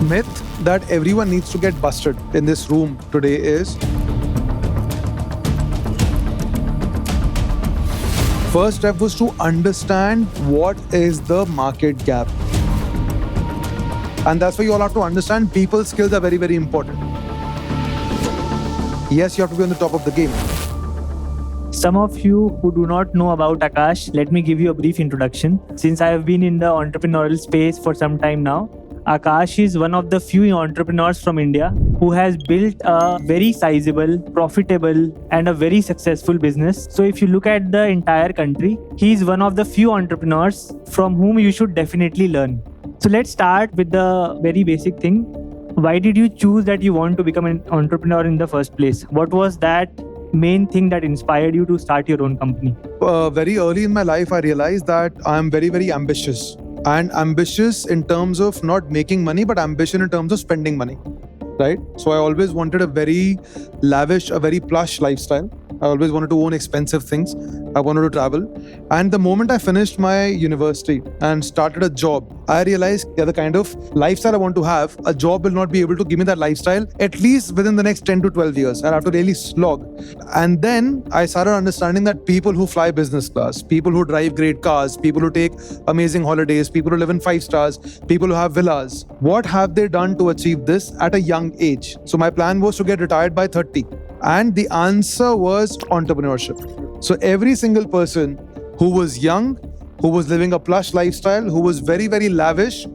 myth that everyone needs to get busted in this room today is first step was to understand what is the market gap. And that's why you all have to understand people's skills are very, very important. Yes, you have to be on the top of the game. Some of you who do not know about Akash, let me give you a brief introduction. Since I have been in the entrepreneurial space for some time now, Akash is one of the few entrepreneurs from India who has built a very sizable, profitable, and a very successful business. So if you look at the entire country, he is one of the few entrepreneurs from whom you should definitely learn. So let's start with the very basic thing. Why did you choose that you want to become an entrepreneur in the first place? What was that main thing that inspired you to start your own company? Very early in my life, I realized that I'm very, very ambitious. And ambitious in terms of not making money, but ambition in terms of spending money, right? So I always wanted a very lavish, a very plush lifestyle. I always wanted to own expensive things. I wanted to travel. And the moment I finished my university and started a job, I realized the kind of lifestyle I want to have, a job will not be able to give me that lifestyle, at least within the next 10 to 12 years. I'll have to really slog. And then I started understanding that people who fly business class, people who drive great cars, people who take amazing holidays, people who live in 5 stars, people who have villas, what have they done to achieve this at a young age? So my plan was to get retired by 30. And the answer was entrepreneurship. So every single person who was young, who was living a plush lifestyle, who was very, very lavish,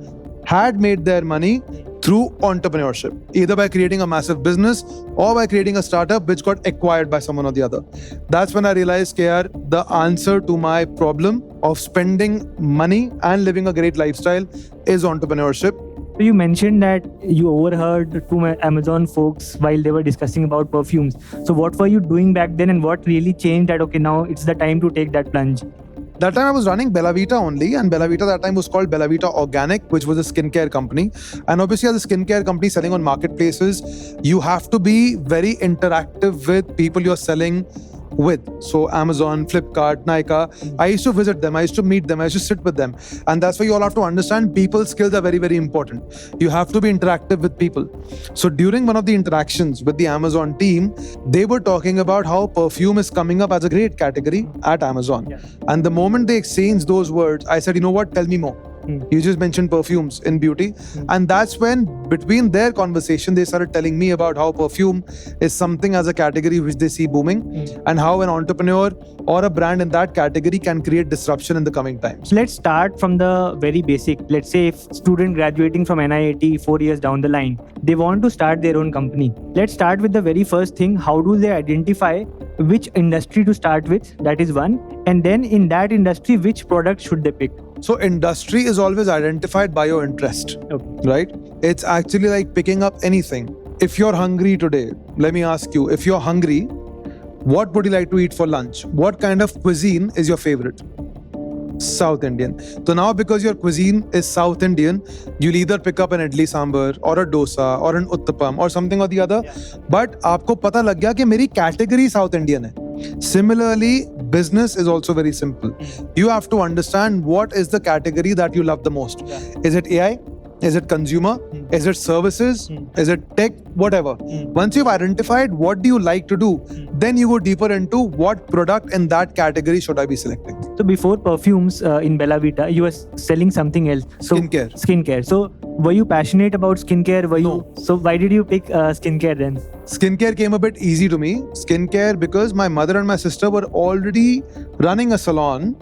had made their money through entrepreneurship, either by creating a massive business or by creating a startup which got acquired by someone or the other. That's when I realized the answer to my problem of spending money and living a great lifestyle is entrepreneurship. So you mentioned that you overheard two Amazon folks while they were discussing about perfumes. So what were you doing back then and what really changed that, okay, now it's the time to take that plunge? That time I was running BellaVita only, and BellaVita that time was called BellaVita Organic, which was a skincare company. And obviously as a skincare company selling on marketplaces, you have to be very interactive with people you're selling with. So Amazon, Flipkart, Nykaa, I used to visit them, I used to meet them, I used to sit with them. And that's why you all have to understand people's skills are very, very important. You have to be interactive with people. So during one of the interactions with the Amazon team, they were talking about how perfume is coming up as a great category at Amazon. Yeah. And the moment they exchanged those words, I said, you know what, tell me more. You just mentioned perfumes in beauty. And that's when between their conversation, they started telling me about how perfume is something as a category which they see booming and how an entrepreneur or a brand in that category can create disruption in the coming times. Let's start from the very basic. Let's say if student graduating from NIAT 4 years down the line, they want to start their own company. Let's start with the very first thing. How do they identify which industry to start with? That is one. And then in that industry, which product should they pick? So industry is always identified by your interest, right? It's actually like picking up anything. If you're hungry today, let me ask you, if you're hungry, what would you like to eat for lunch? What kind of cuisine is your favorite? South Indian. So now because your cuisine is South Indian, you'll either pick up an idli sambar or a dosa or an uttapam or something or the other. Yeah. But aapko pata lag gaya ki meri category South Indian hai. Similarly, business is also very simple. You have to understand what is the category that you love the most. Yeah. Is it AI? Is it consumer? Is it services? Is it tech? Whatever. Once you've identified what do you like to do, then you go deeper into what product in that category should I be selecting. So before perfumes in BellaVita, you were selling something else. So Skincare. So were you passionate about skincare? No. So why did you pick skincare then? Skincare came a bit easy to me. Skincare because my mother and my sister were already running a salon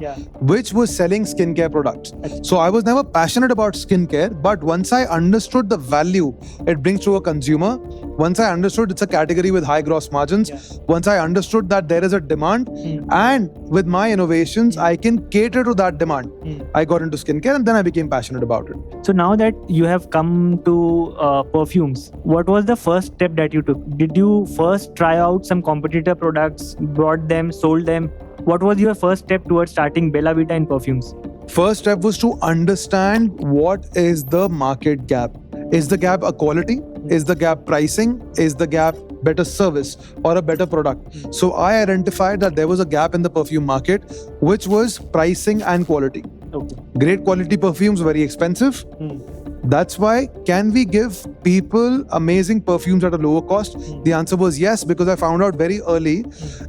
which was selling skincare products. So I was never passionate about skincare, but once I understood the value it brings to a consumer, once I understood it's a category with high gross margins, once I understood that there is a demand and with my innovations, I can cater to that demand, I got into skincare and then I became passionate about it. So now that you have come to perfumes, what was the first step that you took? Did you first try out some competitor products, brought them, sold them? What was your first step towards starting BellaVita in perfumes? First step was to understand what is the market gap. Is the gap a quality? Is the gap pricing? Is the gap better service or a better product? So I identified that there was a gap in the perfume market, which was pricing and quality. Okay. Great quality perfumes, very expensive. That's why, can we give people amazing perfumes at a lower cost? The answer was yes, because I found out very early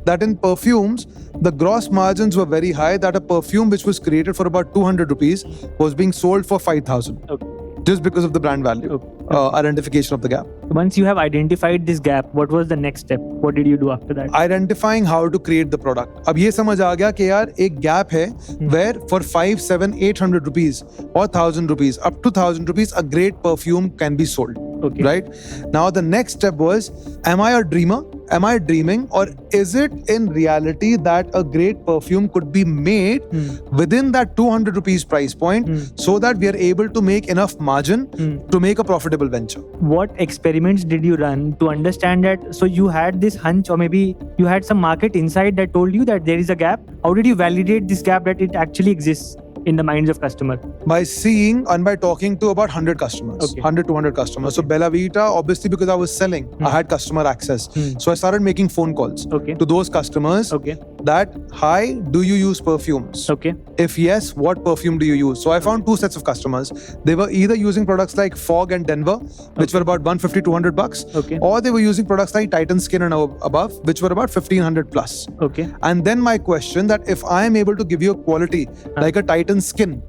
that in perfumes, the gross margins were very high, that a perfume which was created for about 200 rupees was being sold for 5,000. Okay. Just because of the brand value, identification of the gap. Once you have identified this gap, what was the next step? What did you do after that? Identifying how to create the product. अब ये समझ आ गया कि यार एक gap है where for 5, 7, 800 rupees or 1,000 rupees, up to 1,000 rupees, a great perfume can be sold. Okay. Right? Now the next step was, am I a dreamer? Am I dreaming, or is it in reality that a great perfume could be made within that 200 rupees price point so that we are able to make enough margin to make a profitable venture? What experiments did you run to understand that? So you had this hunch, or maybe you had some market insight that told you that there is a gap. How did you validate this gap, that it actually exists in the minds of customer? By seeing and by talking to about 100 customers, Okay. 100 to 100 customers. So BellaVita, obviously because I was selling, I had customer access. So I started making phone calls Okay. to those customers Okay. that, hi, do you use perfumes? Okay. If yes, what perfume do you use? So I found two sets of customers. They were either using products like Fog and Denver, which were about 150 to 100 bucks, Okay. or they were using products like Titan Skin and above, which were about 1500 plus. Okay. And then my question, that if I am able to give you a quality like a Titan Skin,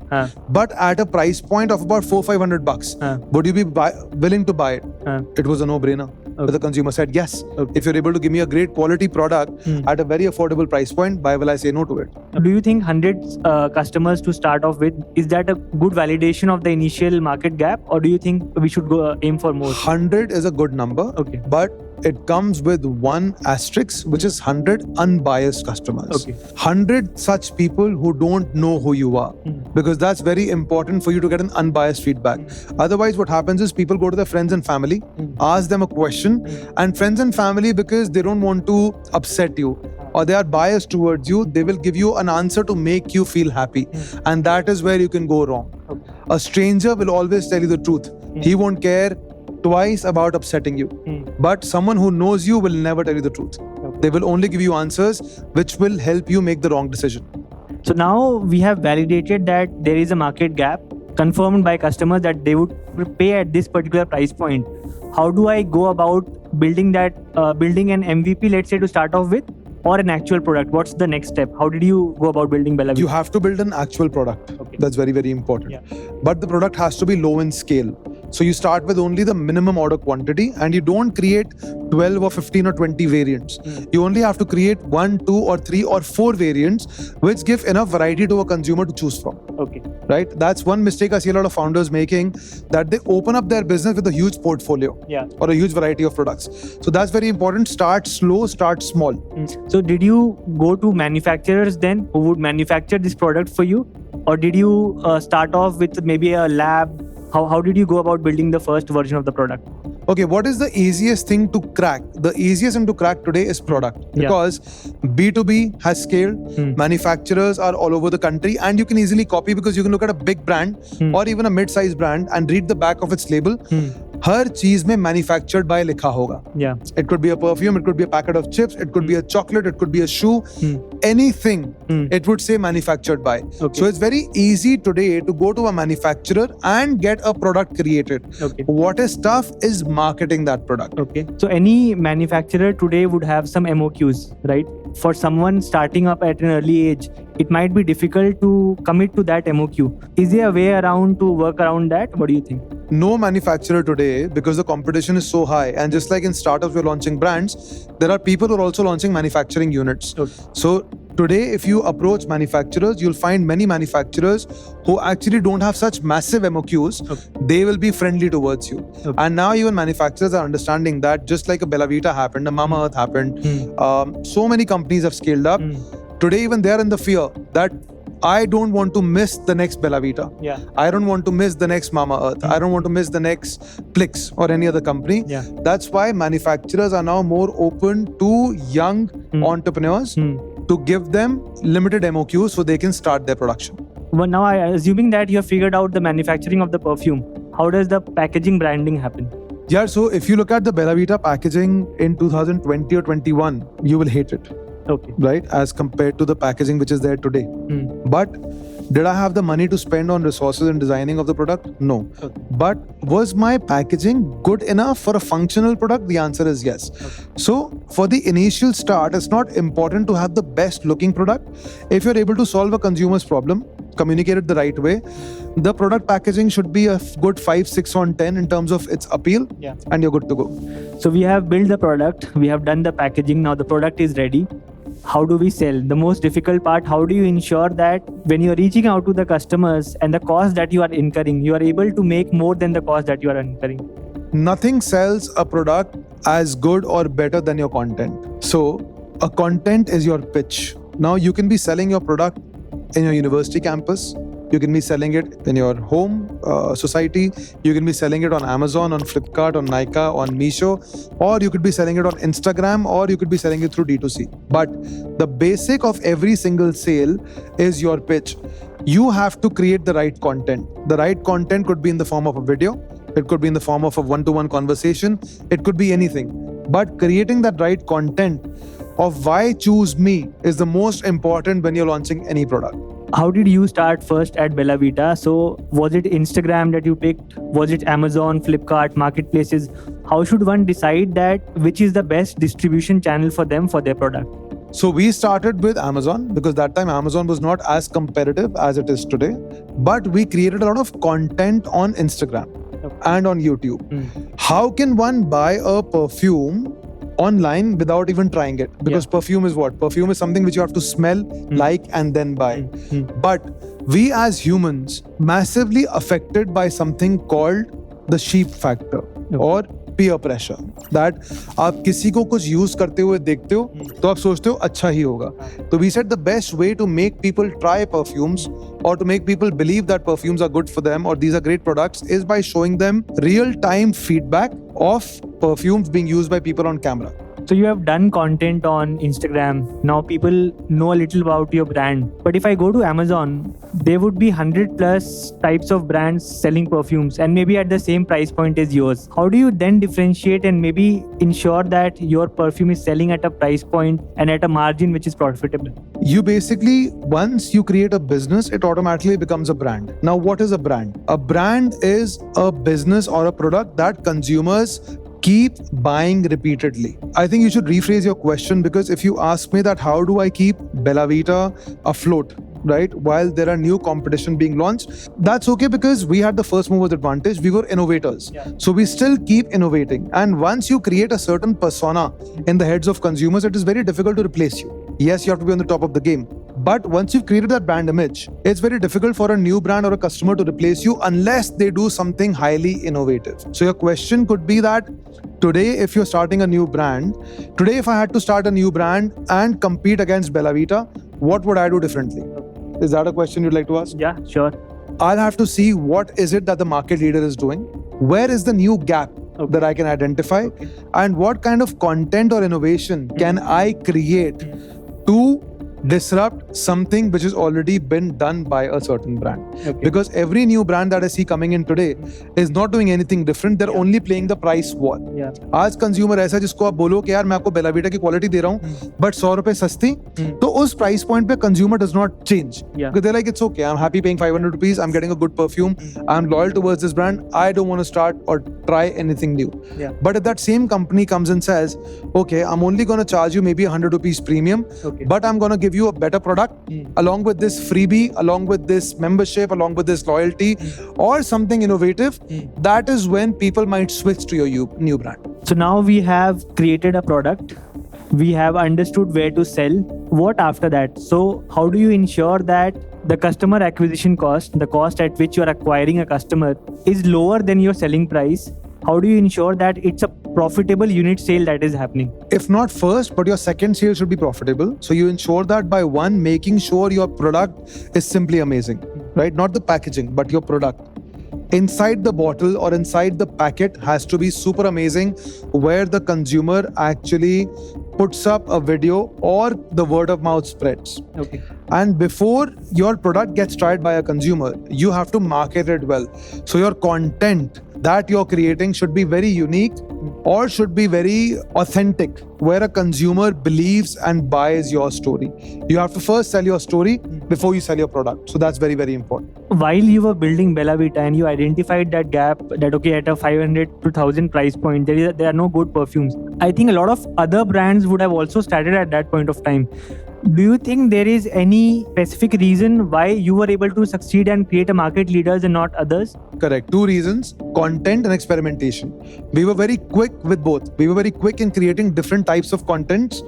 but at a price point of about 400-500 bucks, would you be willing to buy it? It was a no-brainer. But the consumer said yes. If you're able to give me a great quality product at a very affordable price point, why will I say no to it? Do you think 100 customers to start off with, is that a good validation of the initial market gap, or do you think we should go aim for more? 100 is a good number, Okay. but it comes with one asterisk, which is 100 unbiased customers. Okay. 100 such people who don't know who you are, because that's very important for you to get an unbiased feedback. Otherwise, what happens is people go to their friends and family, ask them a question, and friends and family, because they don't want to upset you or they are biased towards you, they will give you an answer to make you feel happy. And that is where you can go wrong. A stranger will always tell you the truth. He won't care twice about upsetting you. But someone who knows you will never tell you the truth. They will only give you answers which will help you make the wrong decision. So now we have validated that there is a market gap, confirmed by customers that they would pay at this particular price point. How do I go about building that, building an MVP, let's say, to start off with, or an actual product? What's the next step? How did you go about building BellaVita? You have to build an actual product. Okay. That's very, very important. Yeah. But the product has to be low in scale. So you start with only the minimum order quantity, and you don't create 12 or 15 or 20 variants. You only have to create 1, 2 or 3 or 4 variants, which give enough variety to a consumer to choose from. Okay. Right? That's one mistake I see a lot of founders making, that they open up their business with a huge portfolio or a huge variety of products. So that's very important. Start slow, start small. So did you go to manufacturers then who would manufacture this product for you? Or did you start off with maybe a lab? How did you go about building the first version of the product? Okay, what is the easiest thing to crack? The easiest thing to crack today is product, because B2B has scaled, manufacturers are all over the country, and you can easily copy, because you can look at a big brand or even a mid-sized brand and read the back of its label. हर चीज में manufactured by लिखा होगा. Yeah. It could be a perfume, it could be a packet of chips, it could be a chocolate, it could be a shoe, anything. It would say manufactured by. Okay. So it's very easy today to go to a manufacturer and get a product created. Okay. What is tough is marketing that product. Okay. So any manufacturer today would have some MOQs, right? For someone starting up at an early age, it might be difficult to commit to that MOQ. Is there a way around to work around that? What do you think? No manufacturer today, because the competition is so high, and just like in startups we're launching brands, there are people who are also launching manufacturing units. Okay. So today, if you approach manufacturers, you'll find many manufacturers who actually don't have such massive MOQs. Okay. They will be friendly towards you. Okay. And now even manufacturers are understanding that, just like a BellaVita happened, a Mama Earth happened, so many companies have scaled up. Today, even they are in the fear that I don't want to miss the next BellaVita. Yeah. I don't want to miss the next Mama Earth. I don't want to miss the next Plix or any other company. Yeah. That's why manufacturers are now more open to young entrepreneurs to give them limited MOQs so they can start their production. Well, now, assuming that you have figured out the manufacturing of the perfume, how does the packaging branding happen? Yeah, so if you look at the BellaVita packaging in 2020 or 21, you will hate it. Okay. Right, as compared to the packaging which is there today. But Did I have the money to spend on resources and designing of the product? No. Okay. But was my packaging good enough for a functional product? The answer is yes. Okay. So for the initial start, it's not important to have the best looking product. If you're able to solve a consumer's problem, communicate it the right way, the product packaging should be a good 5, 6 on 10 in terms of its appeal, Yeah. and you're good to go. So we have built the product, we have done the packaging, now the product is ready. How do we sell? The most difficult part, how do you ensure that when you're reaching out to the customers and the cost that you are incurring, you are able to make more than the cost that you are incurring? Nothing sells a product as good or better than your content. So a content is your pitch. Now you can be selling your product in your university campus. You can be selling it in your home society. You can be selling it on Amazon, on Flipkart, on Nykaa, on Meesho, or you could be selling it on Instagram, or you could be selling it through D2C. But the basic of every single sale is your pitch. You have to create the right content. The right content could be in the form of a video. It could be in the form of a one-to-one conversation. It could be anything. But creating that right content of why choose me is the most important when you're launching any product. How did you start first at BellaVita? So was it Instagram that you picked? Was it Amazon, Flipkart, marketplaces? How should one decide that which is the best distribution channel for them for their product? So we started with Amazon because that time Amazon was not as competitive as it is today. But we created a lot of content on Instagram and on YouTube. How can one buy a perfume online without even trying it? Because perfume is what? Perfume is something which you have to smell, like, and then buy. But we as humans massively affected by something called the sheep factor or peer pressure. That आप किसी को कुछ use करते हुए देखते हो तो आप सोचते हो अच्छा ही होगा. So we said the best way to make people try perfumes or to make people believe that perfumes are good for them or these are great products is by showing them real-time feedback of perfumes being used by people on camera. So you have done content on Instagram. Now people know a little about your brand. But if I go to Amazon, there would be 100 plus types of brands selling perfumes and maybe at the same price point as yours. How do you then differentiate and maybe ensure that your perfume is selling at a price point and at a margin which is profitable? You basically, once you create a business, it automatically becomes a brand. Now, what is a brand? A brand is a business or a product that consumers keep buying repeatedly. I think you should rephrase your question, because if you ask me that how do I keep BellaVita afloat, right, while there are new competition being launched, that's okay because we had the first movers advantage. We were innovators. So we still keep innovating. And once you create a certain persona in the heads of consumers, it is very difficult to replace you. Yes, you have to be on the top of the game. But once you've created that brand image, it's very difficult for a new brand or a customer to replace you unless they do something highly innovative. So your question could be that today, if you're starting a new brand, today if I had to start a new brand and compete against BellaVita, what would I do differently? Is that a question you'd like to ask? Yeah, sure. I'll have to see what is it that the market leader is doing. Where is the new gap that I can identify? And what kind of content or innovation can I create to disrupt something which has already been done by a certain brand? Because every new brand that I see coming in today is not doing anything different. They're only playing the price war. आज consumer ऐसा है जिसको आप बोलो कि यार मैं आपको बेलावीटा की क्वालिटी दे रहा हूँ बट 100 रुपए सस्ती, तो उस प्राइस पॉइंट पे consumer does not change. They're like, it's okay, I'm happy paying 500 rupees, I'm getting a good perfume, I'm loyal towards this brand, I don't want to start or try anything new. But if that same company comes and says, okay, I'm only going to charge you maybe 100 rupees premium, but I'm going to give you a better product along with this freebie, along with this membership, along with this loyalty or something innovative, that is when people might switch to your new brand. So now we have created a product, we have understood where to sell. What after that? So how do you ensure that the customer acquisition cost, the cost at which you are acquiring a customer, is lower than your selling price? How do you ensure that it's a profitable unit sale that is happening? If not first, but your second sale should be profitable. So you ensure that by one, making sure your product is simply amazing, right? Not the packaging, but your product. Inside the bottle or inside the packet has to be super amazing, where the consumer actually puts up a video or the word of mouth spreads. And before your product gets tried by a consumer, you have to market it well. So your content that you're creating should be very unique or should be very authentic, where a consumer believes and buys your story. You have to first sell your story before you sell your product. So that's very, very important. While you were building BellaVita and you identified that gap, that okay, at a 500 to 1000 price point, there are no good perfumes. I think a lot of other brands would have also started at that point of time. Do you think there is any specific reason why you were able to succeed and create a market leaders and not others? Correct. Two reasons: content and experimentation. We were very quick with both. We were very quick in creating different types of contents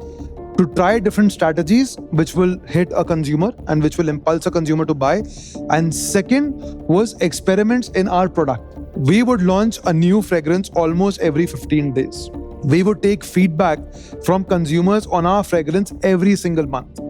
to try different strategies which will hit a consumer and which will impulse a consumer to buy. And second was experiments in our product. We would launch a new fragrance almost every 15 days. We would take feedback from consumers on our fragrance every single month.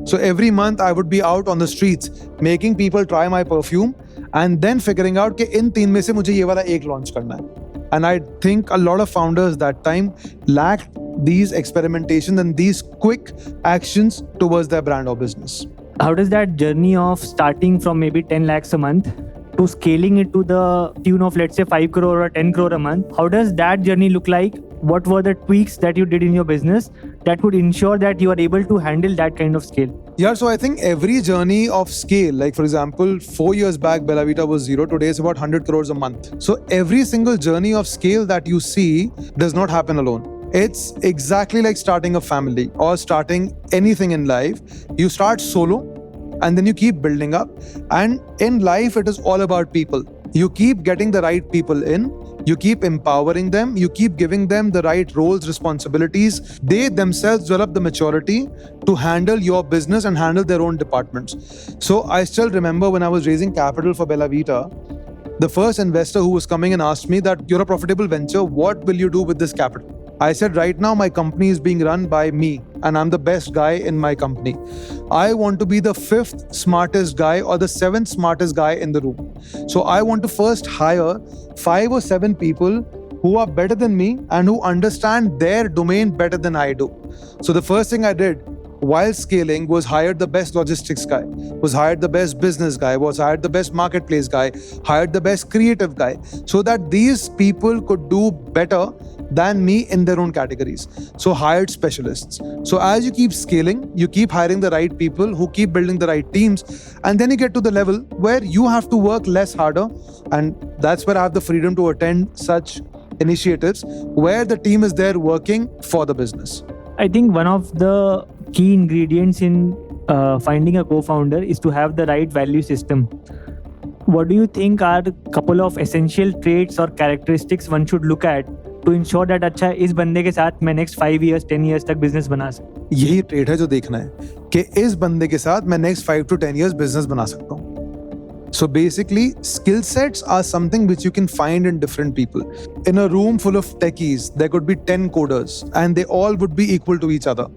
So every month I would be out on the streets making people try my perfume and then figuring out कि इन तीन में से मुझे ये वाला एक launch करना है. And I think a lot of founders that time lacked these experimentations and these quick actions towards their brand or business. How does that journey of starting from maybe 10 lakhs a month to scaling it to the tune of, let's say, 5 crore or 10 crore a month, how does that journey look like? What were the tweaks that you did in your business that would ensure that you are able to handle that kind of scale? Yeah, so I think every journey of scale, like for example, 4 years back, BellaVita was zero. Today it's about 100 crores a month. So every single journey of scale that you see does not happen alone. It's exactly like starting a family or starting anything in life. You start solo and then you keep building up. And in life, it is all about people. You keep getting the right people in. You keep empowering them. You keep giving them the right roles, responsibilities. They themselves develop the maturity to handle your business and handle their own departments. So I still remember when I was raising capital for BellaVita, the first investor who was coming and asked me that you're a profitable venture, what will you do with this capital? I said, right now my company is being run by me and I'm the best guy in my company. I want to be the 5th smartest guy or the 7th smartest guy in the room. So I want to first hire 5 or 7 people who are better than me and who understand their domain better than I do. So the first thing I did while scaling was hired the best logistics guy, was hired the best business guy, was hired the best marketplace guy, hired the best creative guy, so that these people could do better than me in their own categories. So hired specialists. So as you keep scaling, you keep hiring the right people who keep building the right teams, and then you get to the level where you have to work less harder. And that's where I have the freedom to attend such initiatives where the team is there working for the business. I think one of the key ingredients in finding a co-founder is to have the right value system. What do you think are a couple of essential traits or characteristics one should look at to ensure that अच्छा इस बंदे के साथ मैं next 5 years 10 years तक business बना सकूं? यही ट्रेड है जो देखना है कि इस बंदे के साथ मैं next 5 to 10 years business बना सकता हूं. So basically, skill sets are something which you can find in different people. In a room full of techies, there could be 10 coders and they all would be equal to each other.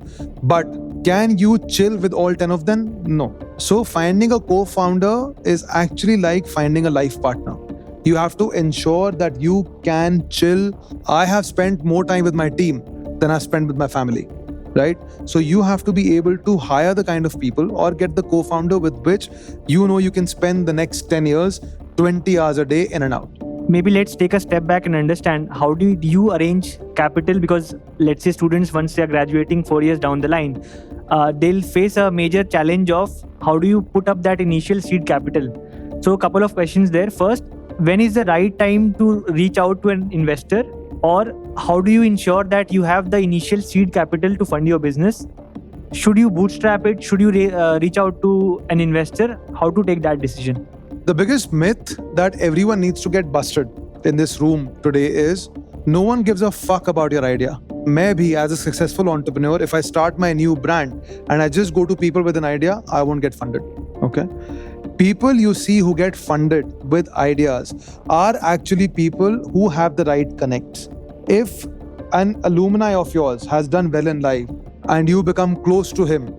But can you chill with all 10 of them? No. So finding a co-founder is actually like finding a life partner. You have to ensure that you can chill. I have spent more time with my team than I've spent with my family. Right? So you have to be able to hire the kind of people or get the co-founder with which you know you can spend the next 10 years, 20 hours a day in and out. Maybe let's take a step back and understand how do you arrange capital, because let's say students, once they are graduating 4 years down the line, they'll face a major challenge of how do you put up that initial seed capital. So a couple of questions there. First, when is the right time to reach out to an investor? Or how do you ensure that you have the initial seed capital to fund your business? Should you bootstrap it? Should you reach out to an investor? How to take that decision? The biggest myth that everyone needs to get busted in this room today is no one gives a fuck about your idea. मैं भी as a successful entrepreneur, if I start my new brand and I just go to people with an idea, I won't get funded. Okay? People you see who get funded with ideas are actually people who have the right connects. If an alumni of yours has done well in life and you become close to him,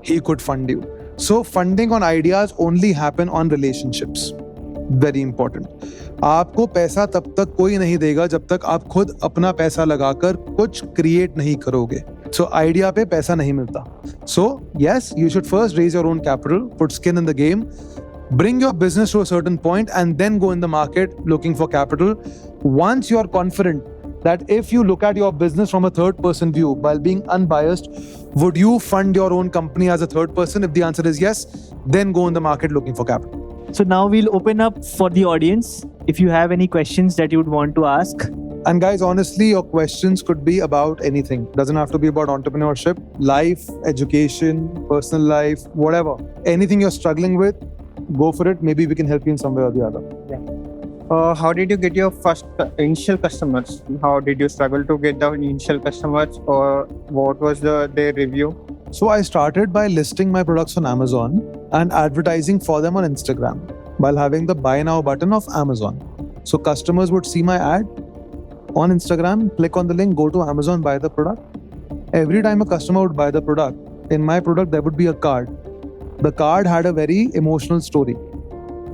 he could fund you. So funding on ideas only happen on relationships. Very important. आपको पैसा तब तक कोई नहीं देगा जब तक आप खुद अपना पैसा लगाकर कुछ क्रिएट नहीं करोगे. So idea पे पैसा नहीं मिलता. So yes, you should first raise your own capital, put skin in the game, bring your business to a certain point and then go in the market looking for capital. Once you're confident that if you look at your business from a third person view while being unbiased, would you fund your own company as a third person? If the answer is yes, then go in the market looking for capital. So now we'll open up for the audience. If you have any questions that you would want to ask. And guys, honestly, your questions could be about anything. Doesn't have to be about entrepreneurship, life, education, personal life, whatever. Anything you're struggling with, go for it. Maybe we can help you in some way or the other. How did you get your first initial customers? How did you struggle to get the initial customers, or what was their review? So I started by listing my products on Amazon and advertising for them on Instagram while having the buy now button of Amazon. So customers would see my ad on Instagram, click on the link, go to Amazon, buy the product. Every time a customer would buy the product, in my product there would be a card. The card had a very emotional story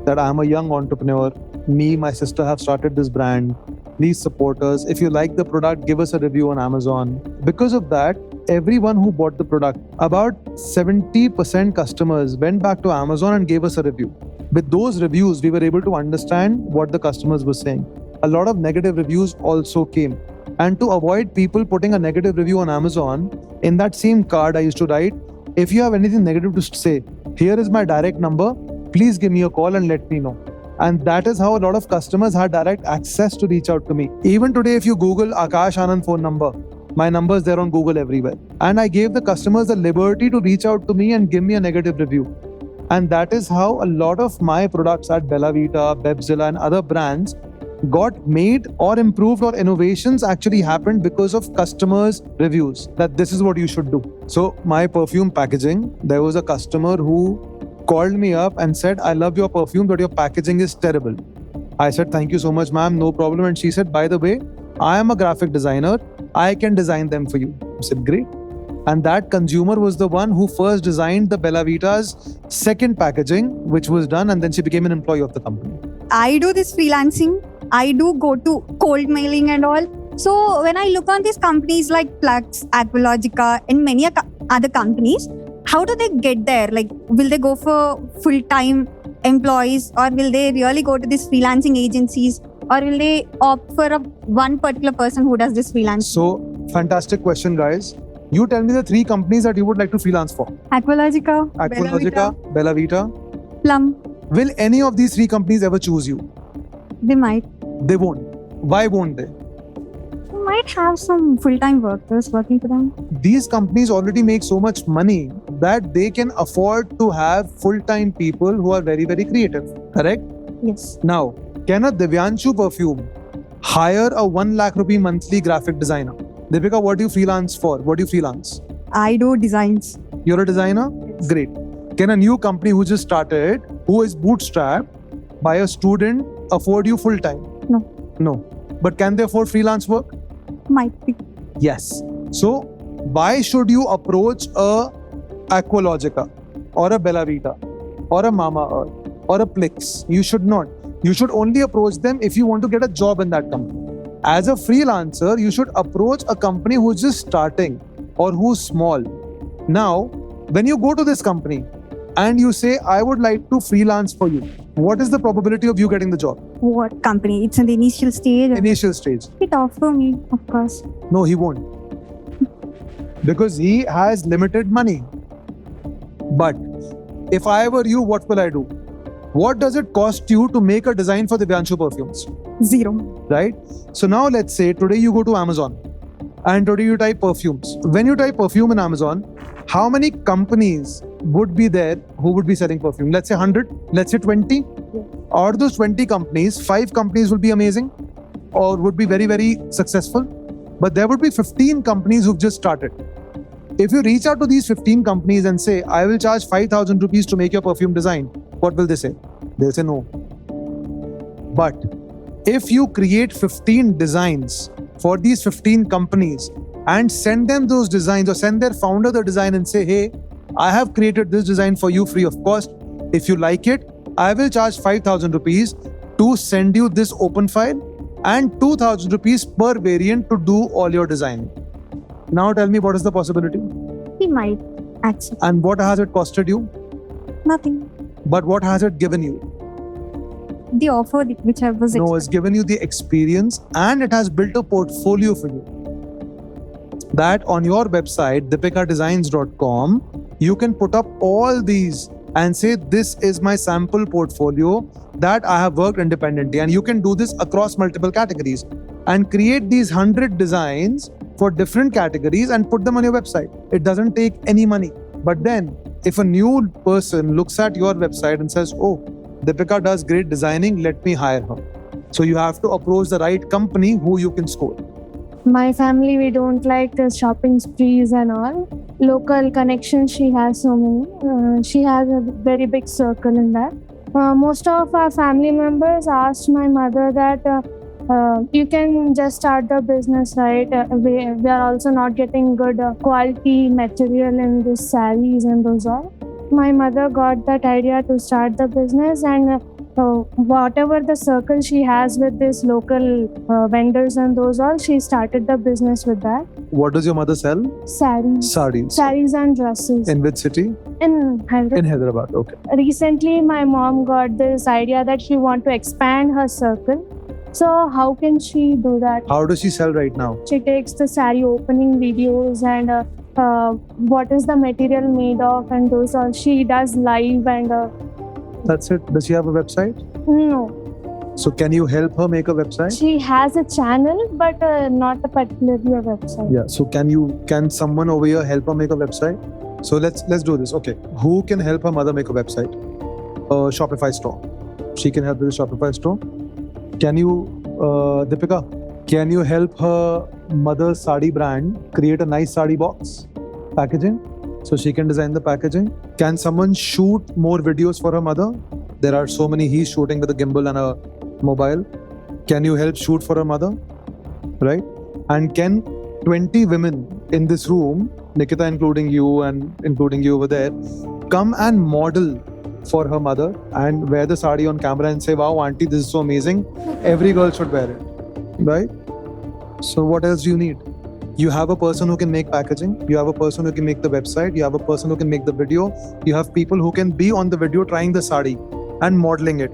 that I am a young entrepreneur. Me, my sister have started this brand. Please support us. If you like the product, give us a review on Amazon. Because of that, everyone who bought the product, about 70% customers went back to Amazon and gave us a review. With those reviews, we were able to understand what the customers were saying. A lot of negative reviews also came. And to avoid people putting a negative review on Amazon, in that same card I used to write, if you have anything negative to say, here is my direct number. Please give me a call and let me know. And that is how a lot of customers had direct access to reach out to me. Even today, if you Google Aakash Anand phone number, my number is there on Google everywhere. And I gave the customers the liberty to reach out to me and give me a negative review. And that is how a lot of my products at BellaVita, Bebzilla and other brands got made or improved, or innovations actually happened because of customers' reviews that this is what you should do. So my perfume packaging, there was a customer who called me up and said, I love your perfume, but your packaging is terrible. I said, thank you so much, ma'am, no problem. And she said, by the way, I am a graphic designer. I can design them for you. I said, great. And that consumer was the one who first designed the BellaVita's second packaging, which was done. And then she became an employee of the company. I do this freelancing. I do go to cold mailing and all. So when I look on these companies like Plux, Aqualogica and many other companies, how do they get there? Like, will they go for full-time employees, or will they really go to these freelancing agencies, or will they opt for one particular person who does this freelancing? So, fantastic question, guys. You tell me the 3 companies that you would like to freelance for. Aqualogica, BellaVita, Plum. Will any of these 3 companies ever choose you? They might. They won't. Why won't they? They might have some full-time workers working for them. These companies already make so much money that they can afford to have full-time people who are very, very creative. Correct? Yes. Now, can a Divyanshu Perfume hire a 1 lakh rupee monthly graphic designer? Deepika, what do you freelance for? What do you freelance? I do designs. You're a designer? Yes. Great. Can a new company who just started, who is bootstrapped by a student, afford you full-time? No. No. But can they afford freelance work? Might be. Yes. So, why should you approach a Aqualogica or a BellaVita or a Mama Earth or a Plix? You should not. You should only approach them if you want to get a job in that company. As a freelancer, you should approach a company who's just starting or who's small. Now, when you go to this company and you say, I would like to freelance for you, what is the probability of you getting the job? What company? It's in the initial stage. Initial stage. It offer me, of course. No, he won't. Because he has limited money. But if I were you, what will I do? What does it cost you to make a design for the Divyanshu Perfumes? 0. Right? So now let's say today you go to Amazon and today you type perfumes. When you type perfume in Amazon, how many companies would be there who would be selling perfume? Let's say 100, let's say 20. Out of those 20 companies, 5 companies would be amazing or would be very, very successful. But there would be 15 companies who've just started. If you reach out to these 15 companies and say, I will charge 5,000 rupees to make your perfume design, what will they say? They'll say no. But if you create 15 designs for these 15 companies and send them those designs or send their founder the design and say, hey, I have created this design for you free of cost. If you like it, I will charge 5,000 rupees to send you this open file and 2,000 rupees per variant to do all your design. Now tell me, what is the possibility? He might accept. And what has it costed you? Nothing. But what has it given you? the offer which I was No, expecting. it's given you the experience and it has built a portfolio for you. That on your website, deepikadesigns.com, you can put up all these and say, this is my sample portfolio that I have worked independently. And you can do this across multiple categories and create these 100 designs for different categories and put them on your website. It doesn't take any money. But then if a new person looks at your website and says, oh, Deepika does great designing, let me hire her. So you have to approach the right company who you can score. My family, we don't like the shopping sprees and all. Local connections, she has so many. She has a very big circle in that. Most of our family members asked my mother that you can just start the business, right? We are also not getting good quality material in these sarees and those all. My mother got that idea to start the business, and whatever the circle she has with these local vendors and those all, she started the business with that. What does your mother sell? Sarees. Sarees and dresses. In which city? In Hyderabad. In Hyderabad, okay. Recently, my mom got this idea that she want to expand her circle. So how can she do that? How does she sell right now? She takes the saree opening videos and what is the material made of and those all. She does live and That's it. Does she have a website? no. So can you help her make a website? She has a channel, but not a particularly a website. Yeah. So can someone over here help her make a website? So let's do this. Okay. Who can help her mother make a website? A Shopify store. She can help with the Shopify store. Can you, Deepika, can you help her mother's sari brand create a nice sari box packaging so she can design the packaging? Can someone shoot more videos for her mother? There are so many. He's shooting with a gimbal and a mobile. Can you help shoot for her mother? Right? And can 20 women in this room, Nikita including you and including you over there, come and model for her mother and wear the sari on camera and say, wow, auntie, this is so amazing. Every girl should wear it. Right? So what else do you need? You have a person who can make packaging. You have a person who can make the website. You have a person who can make the video. You have people who can be on the video trying the sari and modeling it.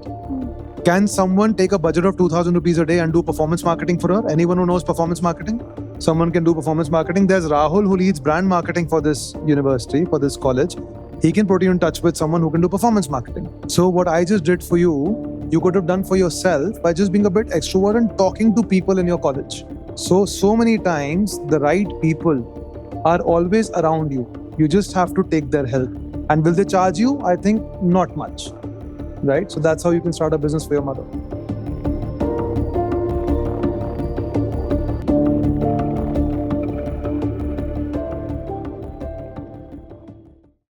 Can someone take a budget of 2,000 rupees a day and do performance marketing for her? Anyone who knows performance marketing? Someone can do performance marketing. There's Rahul who leads brand marketing for this university, for this college. He can put you in touch with someone who can do performance marketing. So what I just did for you, you could have done for yourself by just being a bit extrovert and talking to people in your college. So many times the right people are always around you. You just have to take their help. And will they charge you? I think not much. Right? So that's how you can start a business for your mother.